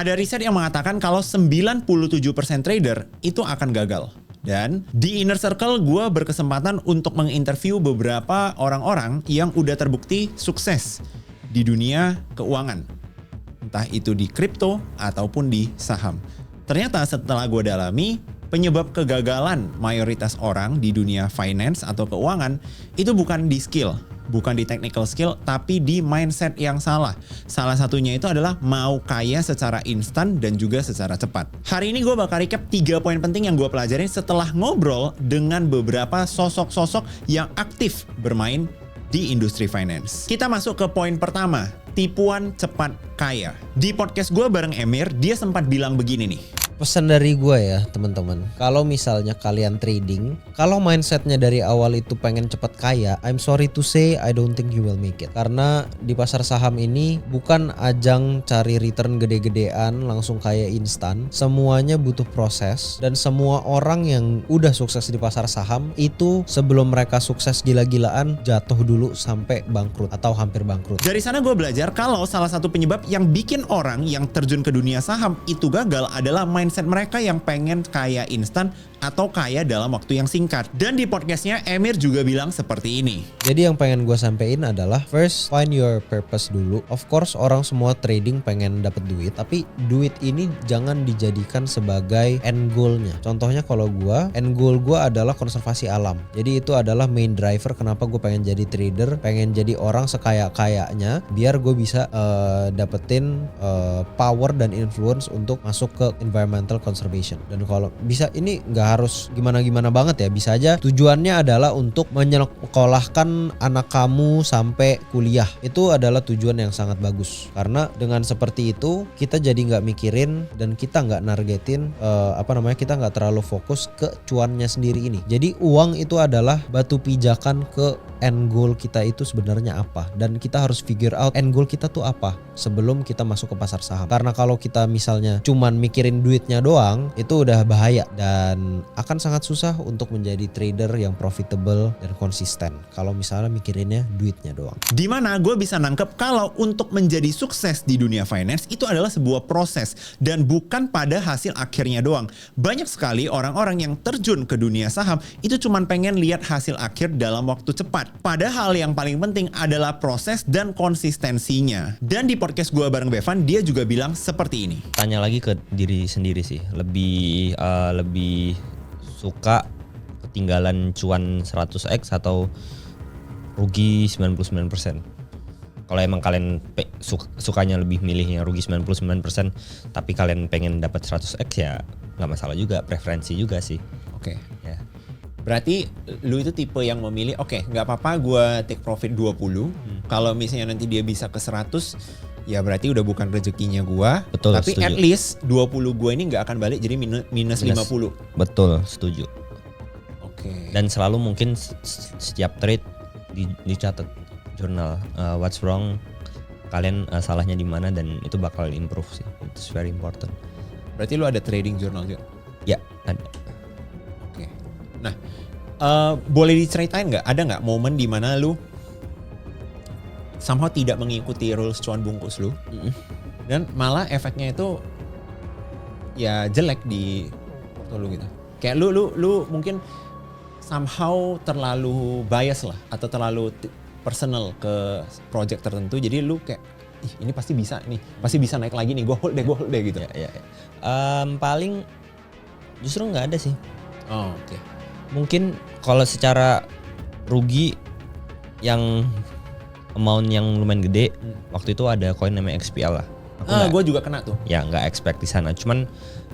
Ada riset yang mengatakan kalau 97% trader itu akan gagal. Dan di Inner Circle gue berkesempatan untuk menginterview beberapa orang-orang yang udah terbukti sukses di dunia keuangan. Entah itu di kripto ataupun di saham. Ternyata setelah gue dalami, penyebab kegagalan mayoritas orang di dunia finance atau keuangan itu bukan di skill, bukan di technical skill, tapi di mindset yang salah. Salah satunya itu adalah mau kaya secara instan dan juga secara cepat. Hari ini gue bakal recap 3 poin penting yang gue pelajarin setelah ngobrol dengan beberapa sosok-sosok yang aktif bermain di industri finance. Kita masuk ke poin pertama, tipuan cepat kaya. Di podcast gue bareng Emir, dia sempat bilang begini nih. Pesan dari gue ya teman-teman, kalau misalnya kalian trading, kalau mindsetnya dari awal itu pengen cepat kaya, I'm sorry to say I don't think you will make it. Karena di pasar saham ini bukan ajang cari return gede-gedean langsung kaya instan. Semuanya butuh proses, dan semua orang yang udah sukses di pasar saham itu sebelum mereka sukses gila-gilaan jatuh dulu sampai bangkrut atau hampir bangkrut. Dari sana gue belajar kalau salah satu penyebab yang bikin orang yang terjun ke dunia saham itu gagal adalah mindset mereka yang pengen kaya instan atau kaya dalam waktu yang singkat. Dan di podcastnya Emir juga bilang seperti ini. Jadi yang pengen gue sampein adalah first find your purpose dulu. Of course orang semua trading pengen dapat duit, tapi duit ini jangan dijadikan sebagai end goalnya. Contohnya kalau gue, end goal gue adalah konservasi alam. Jadi itu adalah main driver kenapa gue pengen jadi trader, pengen jadi orang sekaya-kayanya biar gue bisa dapetin power dan influence untuk masuk ke environmental conservation. Dan kalau bisa ini nggak harus gimana-gimana banget ya, bisa aja tujuannya adalah untuk menyekolahkan anak kamu sampai kuliah. Itu adalah tujuan yang sangat bagus, karena dengan seperti itu kita jadi nggak mikirin dan kita nggak nargetin kita nggak terlalu fokus ke cuannya sendiri ini. Jadi uang itu adalah batu pijakan ke end goal kita itu sebenarnya apa, dan kita harus figure out end goal kita tuh apa sebelum kita masuk ke pasar saham. Karena kalau kita misalnya cuman mikirin duitnya doang, itu udah bahaya dan akan sangat susah untuk menjadi trader yang profitable dan konsisten kalau misalnya mikirinnya duitnya doang. Dimana gue bisa nangkep kalau untuk menjadi sukses di dunia finance itu adalah sebuah proses dan bukan pada hasil akhirnya doang. Banyak sekali orang-orang yang terjun ke dunia saham itu cuman pengen lihat hasil akhir dalam waktu cepat. Padahal yang paling penting adalah proses dan konsistensinya. Dan di podcast gue bareng Bevan, dia juga bilang seperti ini. Tanya lagi ke diri sendiri sih, lebih suka ketinggalan cuan 100x atau rugi 99%. Kalau emang kalian sukanya lebih milih yang rugi 99% tapi kalian pengen dapat 100x ya nggak masalah juga, preferensi juga sih. Oke. Ya. Berarti lu itu tipe yang memilih nggak apa-apa gue take profit 20. Kalau misalnya nanti dia bisa ke 100 ya berarti udah bukan rezekinya gua. Betul, tapi setuju. at least 20 gua ini nggak akan balik jadi minus 50. Betul, setuju. Oke. Dan selalu mungkin setiap trade dicatat jurnal what's wrong, kalian salahnya di mana, dan itu bakal improve sih. It's very important. Berarti lu ada trading journal juga? Ya, ada. Oke. Nah, boleh diceritain nggak? Ada nggak momen di mana lu somehow tidak mengikuti rules cuan bungkus lu, dan malah efeknya itu ya jelek di porto lu gitu. Kayak lu mungkin somehow terlalu bias lah atau terlalu personal ke project tertentu, jadi lu kayak ini pasti bisa naik lagi nih, gue hold deh gitu. Ya. Paling justru nggak ada sih. Oh, oke. Mungkin kalau secara rugi yang amount yang lumayan gede, waktu itu ada koin namanya XPL lah. Gue juga kena tuh. Ya nggak expect di sana, cuman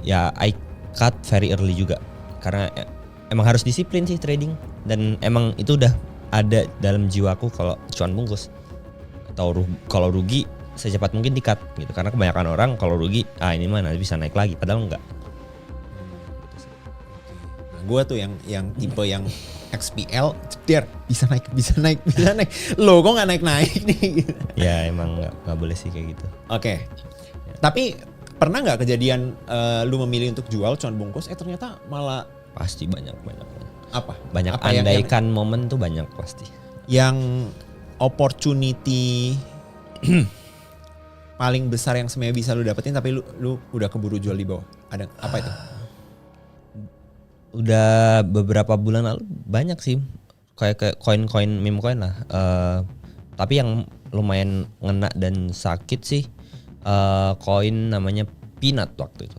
ya I cut very early juga karena emang harus disiplin sih trading, dan emang itu udah ada dalam jiwaku kalau cuan bungkus atau kalau rugi secepat mungkin di cut gitu, karena kebanyakan orang kalau rugi ini mana bisa naik lagi, padahal enggak. Nah, gue tuh yang tipe yang XPL, bisa naik. Loh kok nggak naik nih? Ya emang nggak boleh sih kayak gitu. Oke. Tapi pernah nggak kejadian lu memilih untuk jual cuan bungkus, ternyata malah Pasti banyak. apa? Banyak Apa yang andaikan momen tuh banyak pasti. Yang opportunity paling besar yang sebenarnya bisa lu dapetin tapi lu udah keburu jual di bawah? Ada apa itu? Udah beberapa bulan lalu banyak sih kayak koin-koin meme coin lah. Tapi yang lumayan ngena dan sakit sih koin namanya Peanut waktu itu.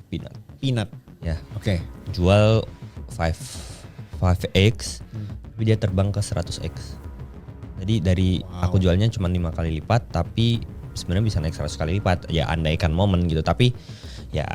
Peanut. Ya. Oke. Jual 5x tapi dia terbang ke 100x. Jadi dari aku jualnya cuma 5 kali lipat tapi sebenarnya bisa naik 100 kali lipat. Ya andaikan momen gitu, tapi ya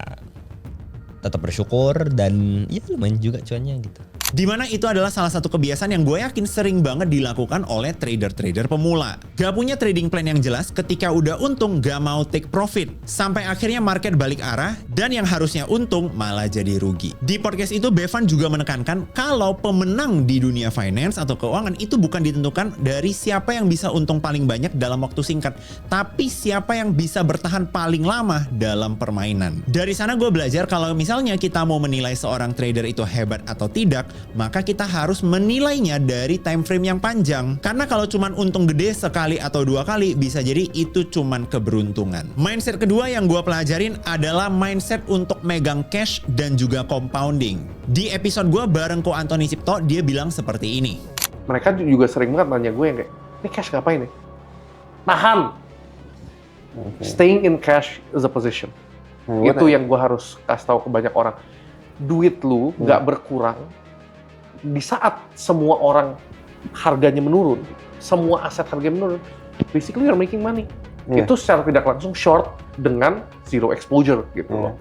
tetap bersyukur dan ya lumayan juga cuannya gitu. Dimana itu adalah salah satu kebiasaan yang gue yakin sering banget dilakukan oleh trader-trader pemula. Gak punya trading plan yang jelas, ketika udah untung gak mau take profit. Sampai akhirnya market balik arah dan yang harusnya untung malah jadi rugi. Di podcast itu Bevan juga menekankan kalau pemenang di dunia finance atau keuangan itu bukan ditentukan dari siapa yang bisa untung paling banyak dalam waktu singkat, tapi siapa yang bisa bertahan paling lama dalam permainan. Dari sana gue belajar kalau misalnya kita mau menilai seorang trader itu hebat atau tidak, maka kita harus menilainya dari time frame yang panjang. Karena kalau cuman untung gede sekali atau 2 kali, bisa jadi itu cuman keberuntungan. Mindset kedua yang gue pelajarin adalah mindset untuk megang cash dan juga compounding. Di episode gue bareng Ko Antoni Cipto, dia bilang seperti ini. Mereka juga sering banget nanya gue yang kayak, ini cash ngapain nih? Nahan! Staying in cash is a position. Itu yang gue harus kasih tahu ke banyak orang. Duit lu nggak berkurang di saat semua orang harganya menurun, semua aset harganya menurun, basically you're making money. Itu secara tidak langsung short dengan zero exposure gitu loh.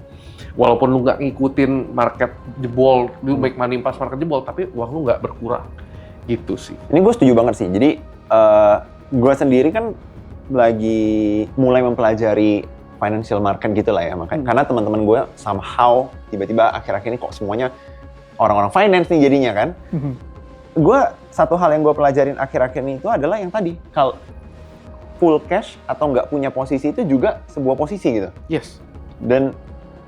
Walaupun lu nggak ngikutin market jebol, lu make money pas market jebol, tapi uang lu nggak berkurang. Gitu sih. Ini gue setuju banget sih. Jadi gue sendiri kan lagi mulai mempelajari financial market gitu lah ya. Makanya karena teman-teman gue somehow tiba-tiba akhir-akhir ini kok semuanya orang-orang finance nih jadinya kan. Gue satu hal yang gue pelajarin akhir-akhir ini itu adalah yang tadi, kalau full cash atau nggak punya posisi itu juga sebuah posisi gitu. Yes. Dan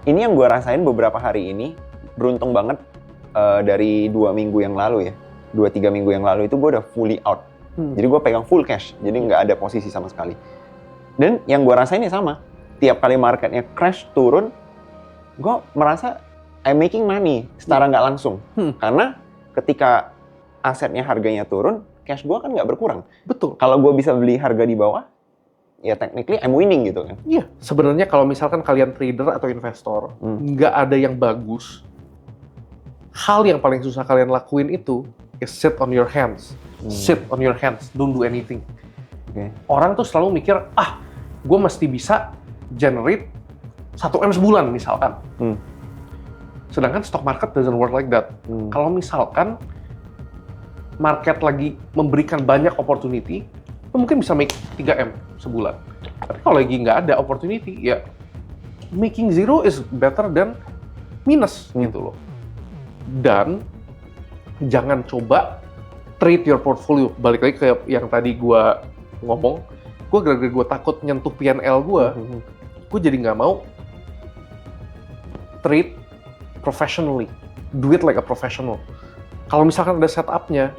ini yang gue rasain beberapa hari ini, beruntung banget dari 2 minggu yang lalu ya, 2-3 minggu yang lalu itu gue udah fully out. Jadi gue pegang full cash, jadi nggak ada posisi sama sekali. Dan yang gue rasain ya sama, tiap kali marketnya crash turun, gue merasa I'm making money secara nggak langsung. Karena ketika asetnya harganya turun, cash gue kan nggak berkurang. Betul. Kalau gue bisa beli harga di bawah, ya technically I'm winning gitu kan. Iya, sebenarnya kalau misalkan kalian trader atau investor, nggak ada yang bagus. Hal yang paling susah kalian lakuin itu is sit on your hands. Sit on your hands, don't do anything. Orang tuh selalu mikir, gue mesti bisa generate 1M sebulan misalkan. Sedangkan stock market doesn't work like that. Kalau misalkan market lagi memberikan banyak opportunity, lo mungkin bisa make 3M sebulan. Tapi kalau lagi nggak ada opportunity, ya making zero is better than minus gitu loh. Dan jangan coba trade your portfolio. Balik lagi ke yang tadi gue ngomong, gue gara-gara gue takut nyentuh PNL gue jadi nggak mau trade professionally, do it like a professional. Kalau misalkan ada setupnya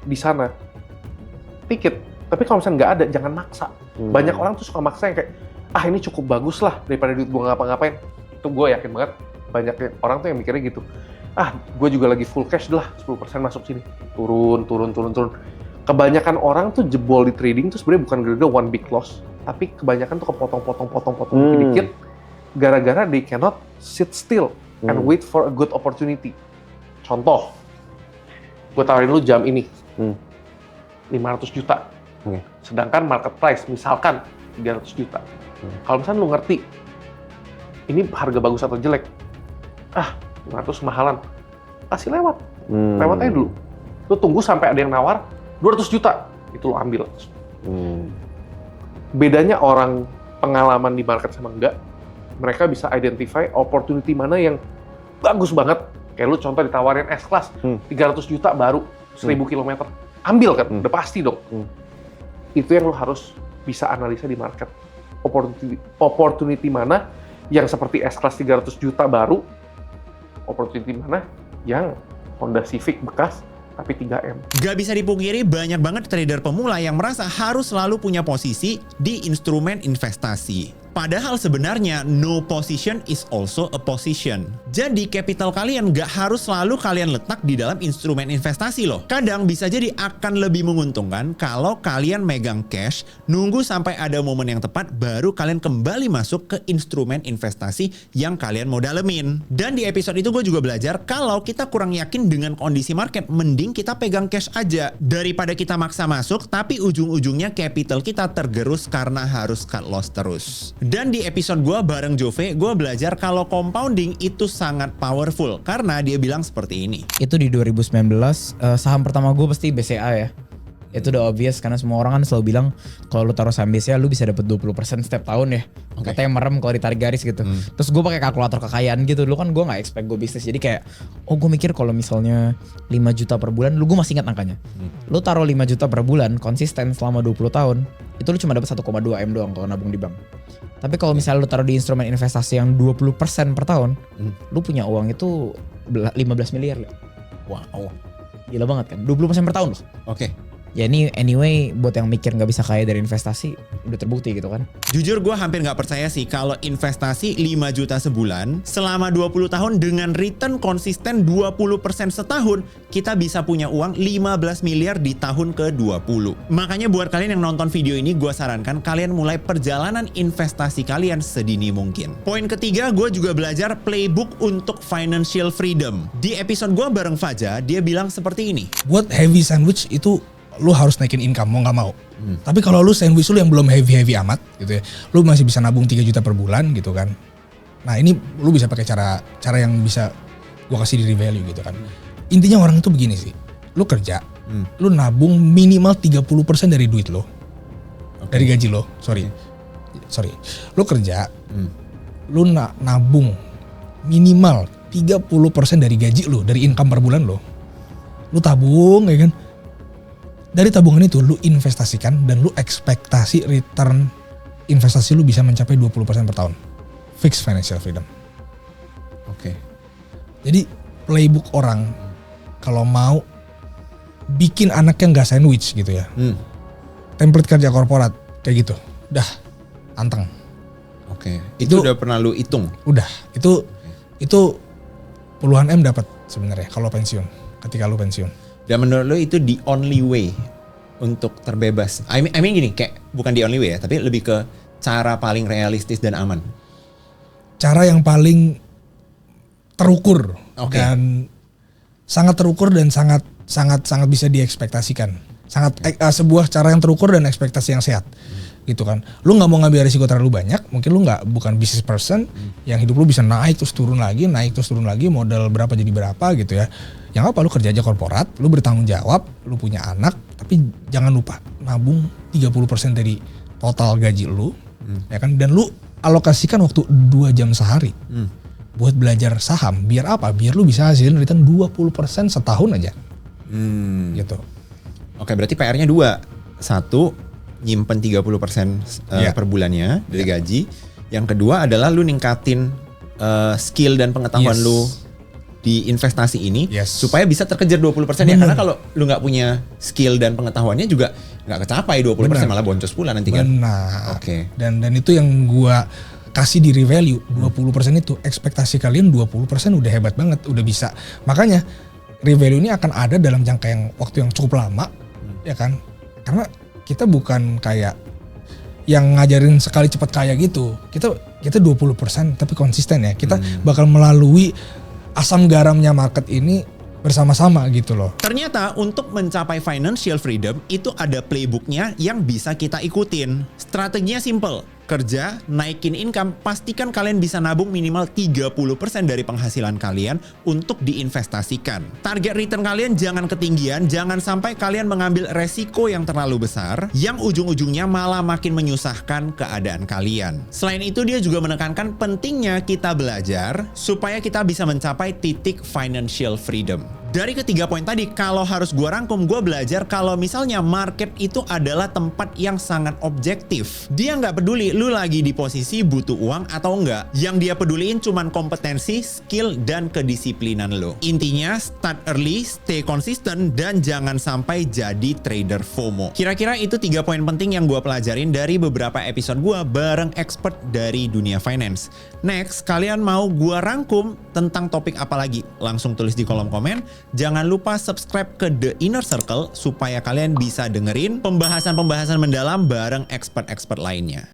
di sana, take it. Tapi kalau misalnya nggak ada, jangan maksa. Banyak orang tuh suka maksa yang kayak, ini cukup bagus lah daripada duit gue ngapa-ngapain. Itu gue yakin banget banyak orang tuh yang mikirnya gitu. Gue juga lagi full cash lah, 10% masuk sini. Turun. Kebanyakan orang tuh jebol di trading tuh sebenarnya bukan gara-gara one big loss, tapi kebanyakan tuh kepotong-potong dikit-dikit gara-gara they cannot sit still and wait for a good opportunity. Contoh, gue tawarin lu jam ini, 500 juta. Sedangkan market price misalkan 300 juta. Kalau misalnya lu ngerti, ini harga bagus atau jelek, 500 kemahalan, kasih lewat. Lewat aja dulu. Lu tunggu sampai ada yang nawar, 200 juta, itu lu ambil. Bedanya orang pengalaman di market sama enggak, mereka bisa identify opportunity mana yang bagus banget. Kayak lu contoh ditawarin S-Class, 300 juta baru, 1000 km. Ambil kan, udah pasti dong. Itu yang lu harus bisa analisa di market. Opportunity mana yang seperti S-Class 300 juta baru, opportunity mana yang Honda Civic bekas, tapi 3M. Gak bisa dipungkiri banyak banget trader pemula yang merasa harus selalu punya posisi di instrumen investasi. Padahal sebenarnya no position is also a position. Jadi capital kalian gak harus selalu kalian letak di dalam instrumen investasi loh. Kadang bisa jadi akan lebih menguntungkan kalau kalian megang cash, nunggu sampai ada momen yang tepat baru kalian kembali masuk ke instrumen investasi yang kalian mau dalemin. Dan di episode itu gue juga belajar kalau kita kurang yakin dengan kondisi market, mending kita pegang cash aja daripada kita maksa masuk tapi ujung-ujungnya capital kita tergerus karena harus cut loss terus. Dan di episode gue bareng Jove, gue belajar kalau compounding itu sangat powerful karena dia bilang seperti ini. Itu di 2019 saham pertama gue pasti BCA ya. Itu udah obvious karena semua orang kan selalu bilang kalau lu taruh saham BCA lu bisa dapat 20% setiap tahun ya. Katanya merem kalau ditarik garis gitu. Terus gue pakai kalkulator kekayaan gitu. Dulu kan gue nggak expect gue bisnis. Jadi kayak gue mikir kalau misalnya 5 juta per bulan, gue masih ingat angkanya. Lu taruh 5 juta per bulan konsisten selama 20 tahun, itu lu cuma dapat 1,2 M doang kalau nabung di bank. Tapi kalau misalnya lu taruh di instrumen investasi yang 20% per tahun, lu punya uang itu 15 miliar. Wow. Gila banget kan, 20% per tahun loh. Oke. Ya ini anyway buat yang mikir gak bisa kaya dari investasi udah terbukti gitu kan. Jujur gue hampir gak percaya sih kalau investasi 5 juta sebulan selama 20 tahun dengan return konsisten 20% setahun, kita bisa punya uang 15 miliar di tahun ke-20. Makanya buat kalian yang nonton video ini, gue sarankan kalian mulai perjalanan investasi kalian sedini mungkin. Poin ketiga, gue juga belajar playbook untuk financial freedom. Di episode gue bareng Faja, dia bilang seperti ini. Buat heavy sandwich itu lu harus naikin income mau nggak mau. Tapi kalau lu sandwich lu yang belum heavy amat gitu ya, lu masih bisa nabung 3 juta per bulan gitu kan. Nah ini lu bisa pakai cara yang bisa gua kasih di revalue gitu kan. Intinya orang itu begini sih, lu kerja, lu nabung minimal 30% dari duit lo, dari gaji lo. Sorry, lu kerja, lu nabung minimal 30% dari gaji lo, dari income per bulan lo. Lu tabung ya kan. Dari tabungan itu lu investasikan dan lu ekspektasi return investasi lu bisa mencapai 20% per tahun. Fix financial freedom. Oke. Jadi playbook orang kalau mau bikin anaknya nggak sandwich gitu ya. Template kerja korporat kayak gitu. Udah anteng. Oke. Itu udah pernah lu hitung? Udah. Itu puluhan M dapat sebenarnya kalau pensiun. Ketika lu pensiun. Dan menurut lo itu the only way untuk terbebas? I mean gini, kayak bukan the only way ya, tapi lebih ke cara paling realistis dan aman. Cara yang paling terukur dan sangat terukur dan sangat bisa diekspektasikan. Sebuah cara yang terukur dan ekspektasi yang sehat. Gitu kan. Lu nggak mau ngambil risiko terlalu banyak, mungkin lu bukan business person yang hidup lu bisa naik terus turun lagi, modal berapa jadi berapa gitu ya. Yang apa lu kerja aja korporat, lu bertanggung jawab, lu punya anak, tapi jangan lupa nabung 30% dari total gaji lu, ya kan, dan lu alokasikan waktu 2 jam sehari buat belajar saham. Biar apa? Biar lu bisa hasilin return 20% setahun aja. Gitu. Oke, berarti PR-nya 2. 1, nyimpen 30% per bulannya dari gaji. Yang kedua adalah lu ningkatin skill dan pengetahuan lu di investasi ini supaya bisa terkejar 20% ya. Karena kalau lu nggak punya skill dan pengetahuannya juga nggak kecapai 20%, malah boncos pula nanti kan. Benar. Oke. Dan itu yang gua kasih di revalue 20% itu, ekspektasi kalian 20% udah hebat banget, udah bisa. Makanya revalue ini akan ada dalam jangka yang waktu yang cukup lama, ya kan? Karena kita bukan kayak yang ngajarin sekali cepat kaya gitu. Kita 20% tapi konsisten ya. Kita bakal melalui asam garamnya market ini bersama-sama gitu loh. Ternyata untuk mencapai financial freedom itu ada playbooknya yang bisa kita ikutin. Strateginya simple. Kerja, naikin income, pastikan kalian bisa nabung minimal 30% dari penghasilan kalian untuk diinvestasikan. Target return kalian jangan ketinggian, jangan sampai kalian mengambil resiko yang terlalu besar, yang ujung-ujungnya malah makin menyusahkan keadaan kalian. Selain itu, dia juga menekankan pentingnya kita belajar supaya kita bisa mencapai titik financial freedom. Dari ketiga poin tadi, kalau harus gua rangkum, gua belajar kalau misalnya market itu adalah tempat yang sangat objektif. Dia nggak peduli lu lagi di posisi butuh uang atau enggak. Yang dia peduliin cuman kompetensi, skill, dan kedisiplinan lo. Intinya, start early, stay konsisten, dan jangan sampai jadi trader FOMO. Kira-kira itu 3 poin penting yang gua pelajarin dari beberapa episode gua bareng expert dari dunia finance. Next, kalian mau gua rangkum tentang topik apa lagi? Langsung tulis di kolom komen. Jangan lupa subscribe ke The Inner Circle supaya kalian bisa dengerin pembahasan-pembahasan mendalam bareng expert-expert lainnya.